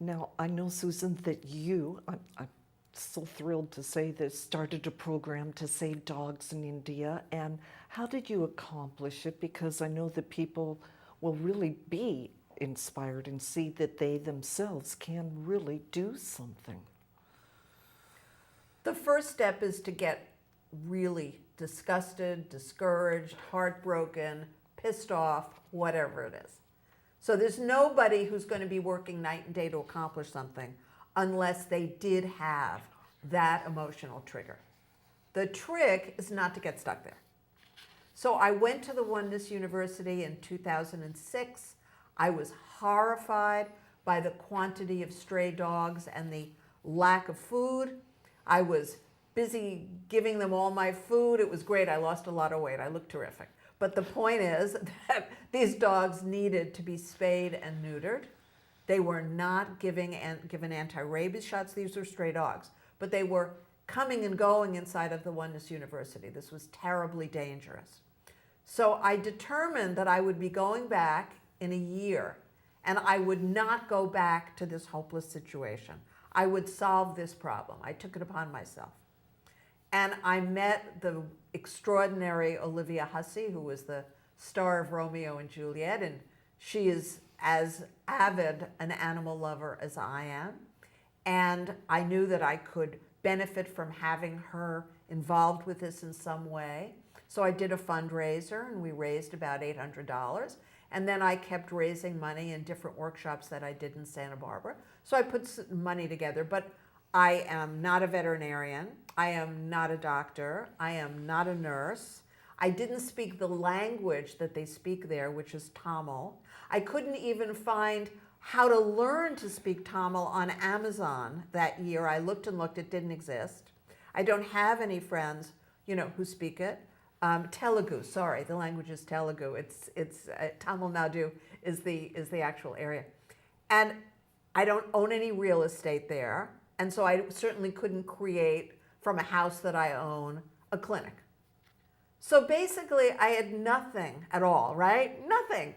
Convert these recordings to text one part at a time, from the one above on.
Now, I know, Susan, that I'm so thrilled to say this, started a program to save dogs in India. And how did you accomplish it? Because I know that people will really be inspired and see that they themselves can really do something. The first step is to get really disgusted, discouraged, heartbroken, pissed off, whatever it is. So there's nobody who's going to be working night and day to accomplish something unless they did have that emotional trigger. The trick is not to get stuck there. So I went to the Oneness University in 2006. I was horrified by the quantity of stray dogs and the lack of food. I was busy giving them all my food. It was great. I lost a lot of weight. I looked terrific. But the point is that these dogs needed to be spayed and neutered. They were not given anti-rabies shots. These were stray dogs. But they were coming and going inside of the Oneness University. This was terribly dangerous. So I determined that I would be going back in a year, and I would not go back to this hopeless situation. I would solve this problem. I took it upon myself. And I met the extraordinary Olivia Hussey, who was the star of Romeo and Juliet, and she is as avid an animal lover as I am. And I knew that I could benefit from having her involved with this in some way. So I did a fundraiser, and we raised about $800. And then I kept raising money in different workshops that I did in Santa Barbara. So I put money together, but I am not a veterinarian. I am not a doctor. I am not a nurse. I didn't speak the language that they speak there, which is Tamil. I couldn't even find how to learn to speak Tamil on Amazon that year. I looked and looked, it didn't exist. I don't have any friends, who speak it. Telugu, sorry, the language is Telugu. It's Tamil Nadu is the actual area. And I don't own any real estate there. And so I certainly couldn't create from a house that I own a clinic. So basically I had nothing at all, right? Nothing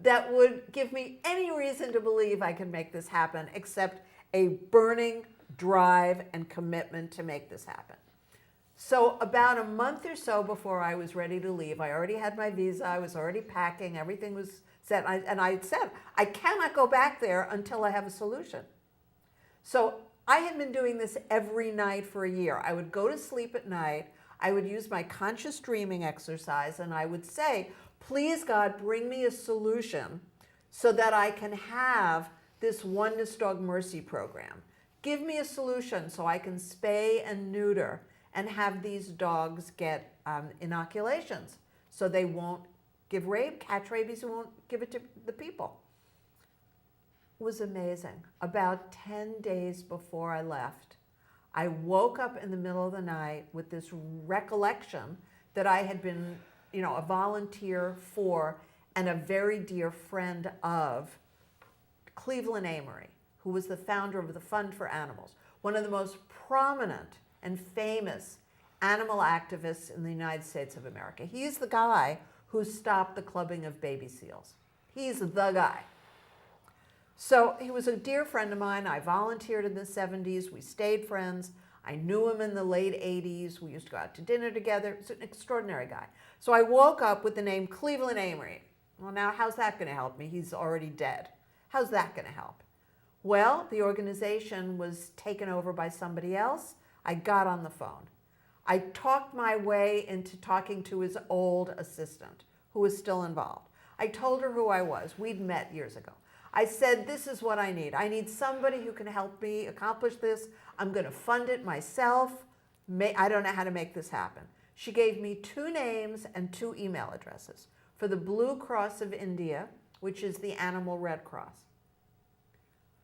that would give me any reason to believe I could make this happen except a burning drive and commitment to make this happen. So about a month or so before I was ready to leave, I already had my visa, I was already packing, everything was set. And I said, I cannot go back there until I have a solution. So I had been doing this every night for a year. I would go to sleep at night, I would use my conscious dreaming exercise, and I would say, please God, bring me a solution so that I can have this Oneness Dog Mercy program. Give me a solution so I can spay and neuter and have these dogs get inoculations so they won't catch rabies and won't give it to the people. It was amazing. About 10 days before I left, I woke up in the middle of the night with this recollection that I had been, a volunteer for and a very dear friend of Cleveland Amory, who was the founder of the Fund for Animals, one of the most prominent and famous animal activists in the United States of America. He's the guy who stopped the clubbing of baby seals. He's the guy. So he was a dear friend of mine. I volunteered in the 70s. We stayed friends. I knew him in the late 80s. We used to go out to dinner together. He's an extraordinary guy. So I woke up with the name Cleveland Amory. Well, now how's that going to help me? He's already dead. How's that going to help? Well, the organization was taken over by somebody else. I got on the phone. I talked my way into talking to his old assistant, who was still involved. I told her who I was. We'd met years ago. I said, this is what I need. I need somebody who can help me accomplish this. I'm going to fund it myself. I don't know how to make this happen. She gave me 2 names and 2 email addresses for the Blue Cross of India, which is the Animal Red Cross.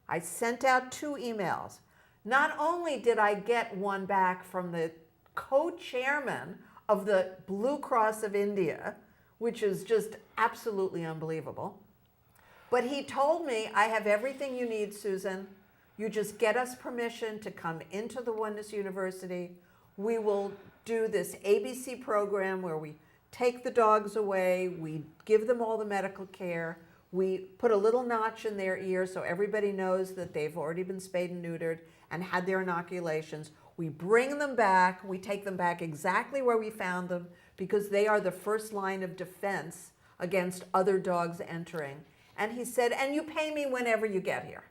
I sent out 2 emails. Not only did I get one back from the co-chairman of the Blue Cross of India, which is just absolutely unbelievable, but he told me, I have everything you need, Susan. You just get us permission to come into the Oneness University. We will do this ABC program where we take the dogs away, we give them all the medical care, We put a little notch in their ear so everybody knows that they've already been spayed and neutered and had their inoculations. We bring them back. We take them back exactly where we found them because they are the first line of defense against other dogs entering. And he said, and you pay me whenever you get here.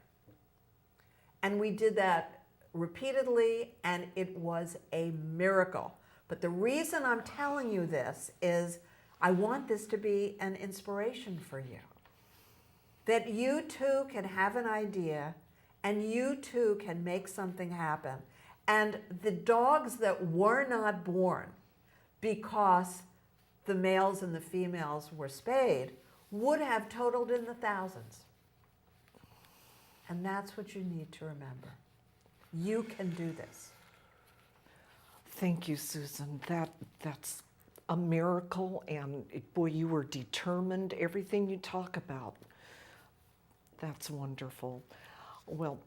And we did that repeatedly, and it was a miracle. But the reason I'm telling you this is I want this to be an inspiration for you. That you too can have an idea and you too can make something happen. And the dogs that were not born because the males and the females were spayed would have totaled in the thousands. And that's what you need to remember. You can do this. Thank you, Susan. That's a miracle, and boy, you were determined. Everything you talk about, that's wonderful. Well,